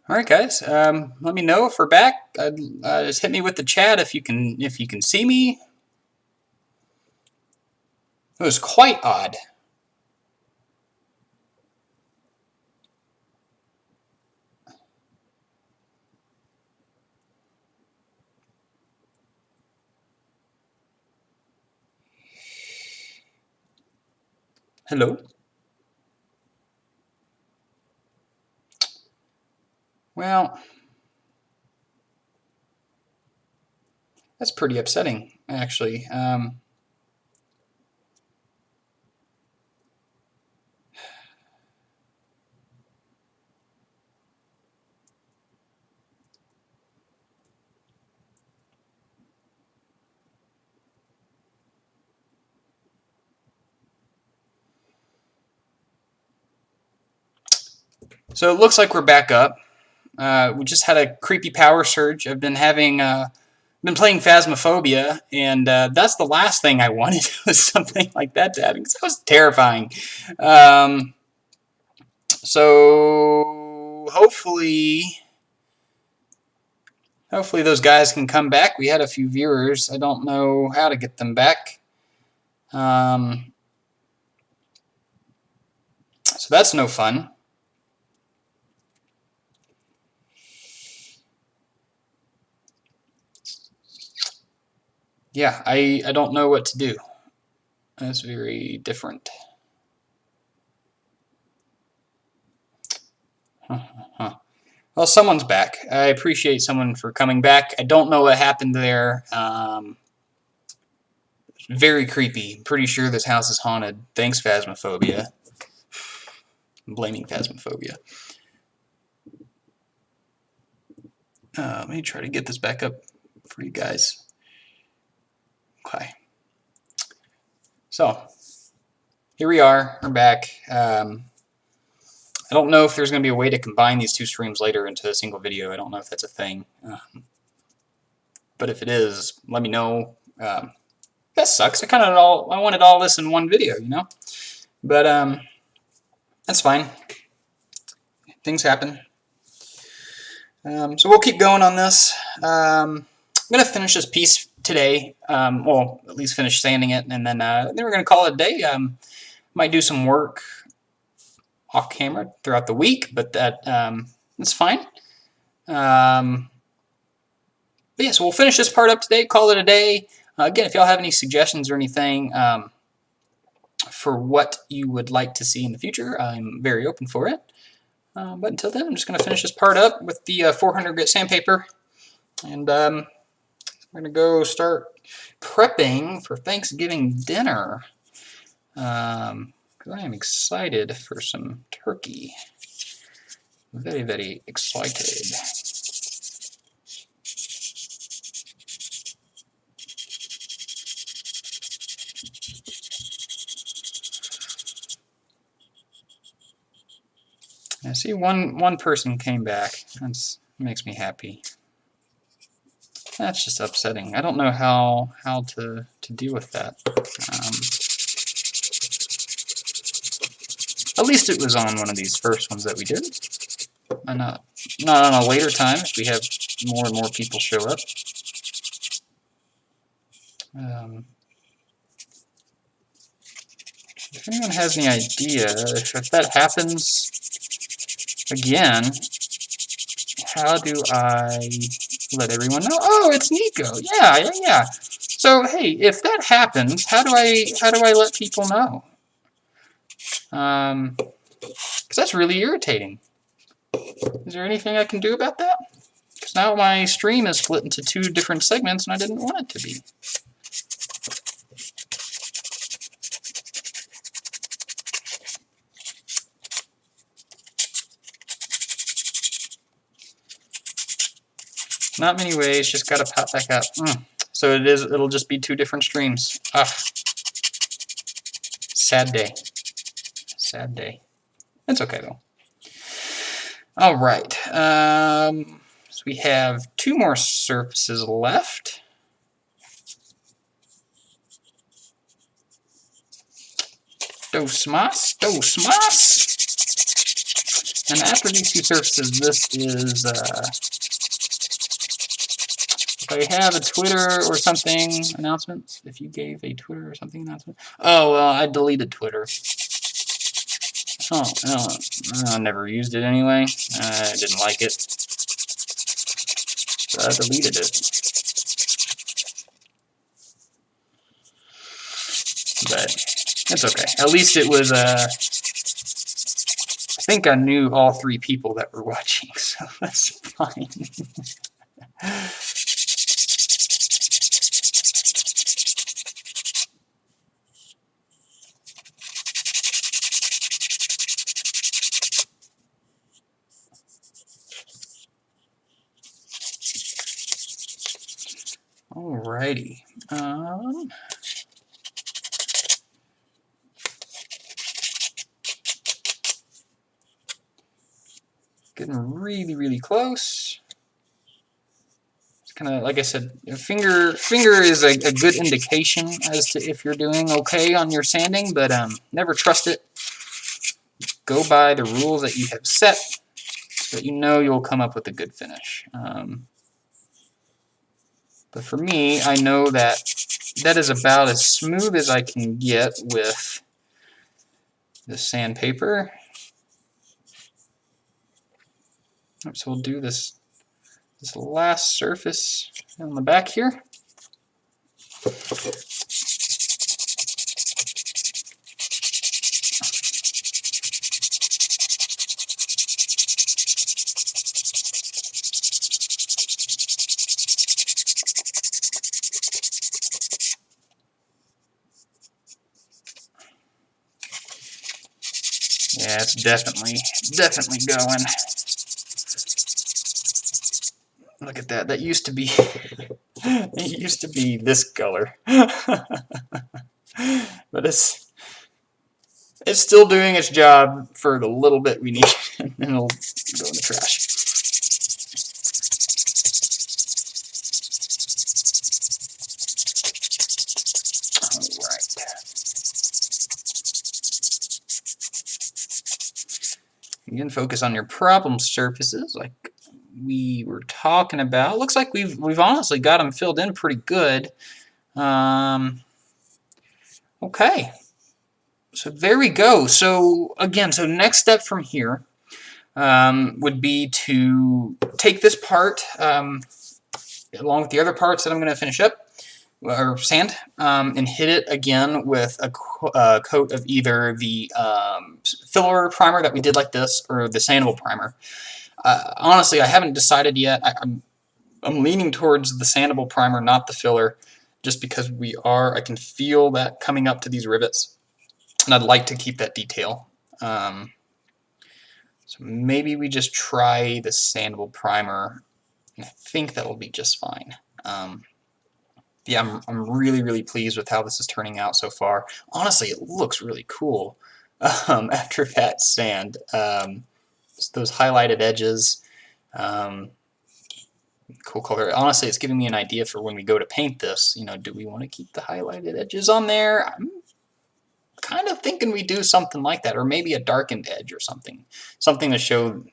All right, guys. Let me know if we're back. Just hit me with the chat if you can see me. It was quite odd. Hello. Well, that's pretty upsetting, actually. So it looks like we're back up. We just had a creepy power surge. I've been been playing Phasmophobia, and that's the last thing I wanted was something like that to happen, because that was terrifying. So hopefully those guys can come back. We had a few viewers. I don't know how to get them back. So that's no fun. Yeah, I don't know what to do. That's very different. Huh. Well, someone's back. I appreciate someone for coming back. I don't know what happened there. Very creepy. I'm pretty sure this house is haunted. Thanks, Phasmophobia. I'm blaming Phasmophobia. Let me try to get this back up for you guys. Okay. So, here we are. We're back. I don't know if there's going to be a way to combine these two streams later into a single video. I don't know if that's a thing. But if it is, let me know. That sucks. I wanted all this in one video, you know? But that's fine. Things happen. So we'll keep going on this. I'm going to finish this piece today. Well, at least finish sanding it, and then we're going to call it a day. Might do some work off camera throughout the week, but that's fine. But yeah, so we'll finish this part up today, call it a day. Again, if y'all have any suggestions or anything for what you would like to see in the future, I'm very open for it. But until then, I'm just going to finish this part up with the 400 grit sandpaper. And we're going to go start prepping for Thanksgiving dinner. Because I am excited for some turkey. Very, very excited. I see one person came back. That makes me happy. That's just upsetting. I don't know how to deal with that. At least it was on one of these first ones that we did. And not on a later time if we have more and more people show up. If anyone has any idea, if that happens again, how do I let everyone know? Oh, it's Nico. Yeah. So hey, if that happens, how do I let people know? Because that's really irritating. Is there anything I can do about that? Because now my stream is split into two different segments, and I didn't want it to be. Not many ways, just gotta pop back up. So it'll just be two different streams. Sad day. Sad day. It's okay though. All right. So we have two more surfaces left. Dos más. And after these two surfaces, this is, if I have a Twitter or something, announcements, if you gave a Twitter or something announcement. Oh, well, I deleted Twitter. Oh, no, I never used it anyway. I didn't like it. So I deleted it. But it's okay. At least it was, I think I knew all 3 people that were watching, so that's fine. Alrighty. Getting really, really close. It's kind of, like I said, finger is a good indication as to if you're doing okay on your sanding, but never trust it. Go by the rules that you have set, so that you know you'll come up with a good finish. But for me, I know that that is about as smooth as I can get with the sandpaper. So we'll do this last surface on the back here. Yeah, it's definitely going. Look at that. That used to be it used to be this color. But it's still doing its job for the little bit we need, and then it'll go in the trash. Alright. Again, focus on your problem surfaces like we were talking about. Looks like we've honestly got them filled in pretty good. Okay, so there we go. So again, so next step from here would be to take this part along with the other parts that I'm going to finish up or sand and hit it again with a coat of either the filler primer that we did like this or the sandable primer. Honestly, I haven't decided yet. I'm leaning towards the sandable primer, not the filler, just because I can feel that coming up to these rivets, and I'd like to keep that detail. So maybe we just try the sandable primer, and I think that will be just fine. Yeah, I'm really, really pleased with how this is turning out so far. Honestly, it looks really cool after that sand. Just those highlighted edges. Cool color. Honestly, it's giving me an idea for when we go to paint this. You know, do we want to keep the highlighted edges on there? I'm kind of thinking we do something like that, or maybe a darkened edge or something. Something to show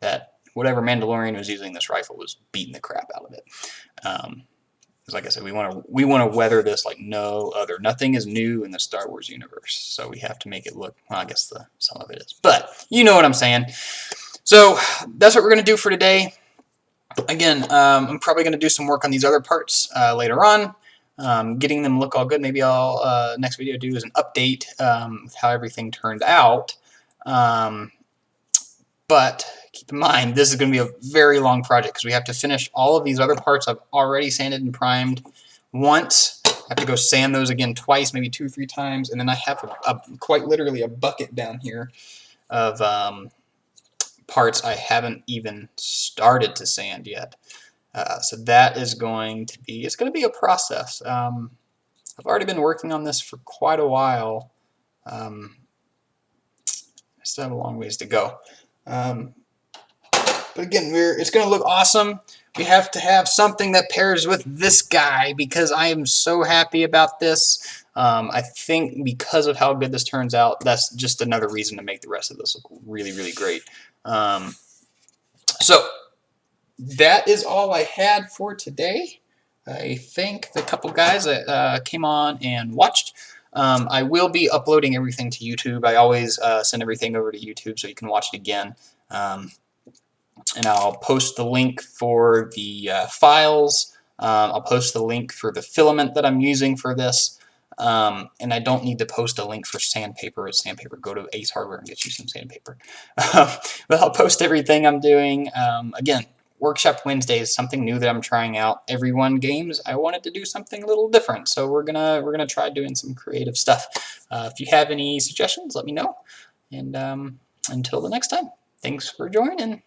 that whatever Mandalorian was using this rifle was beating the crap out of it. Because like I said, we want to weather this like no other. Nothing is new in the Star Wars universe, so we have to make it look. Well, I guess some of it is, but you know what I'm saying. So that's what we're going to do for today. Again, I'm probably going to do some work on these other parts later on, getting them look all good. Maybe I'll next video do is an update with how everything turned out. But keep in mind, this is going to be a very long project because we have to finish all of these other parts I've already sanded and primed once. I have to go sand those again twice, maybe 2 or 3 times, and then I have quite literally a bucket down here of parts I haven't even started to sand yet. So that is going to be, it's going to be a process. I've already been working on this for quite a while. I still have a long ways to go. But again, it's going to look awesome. We have to have something that pairs with this guy because I am so happy about this. I think because of how good this turns out, that's just another reason to make the rest of this look really, really great. So that is all I had for today. I thank the couple guys that came on and watched. I will be uploading everything to YouTube. I always send everything over to YouTube so you can watch it again. And I'll post the link for the files. I'll post the link for the filament that I'm using for this. And I don't need to post a link for sandpaper. Go to Ace Hardware and get you some sandpaper. But I'll post everything I'm doing. Again, Workshop Wednesday is something new that I'm trying out. Everyone games, I wanted to do something a little different, so we're gonna try doing some creative stuff. If you have any suggestions, let me know. And until the next time, thanks for joining.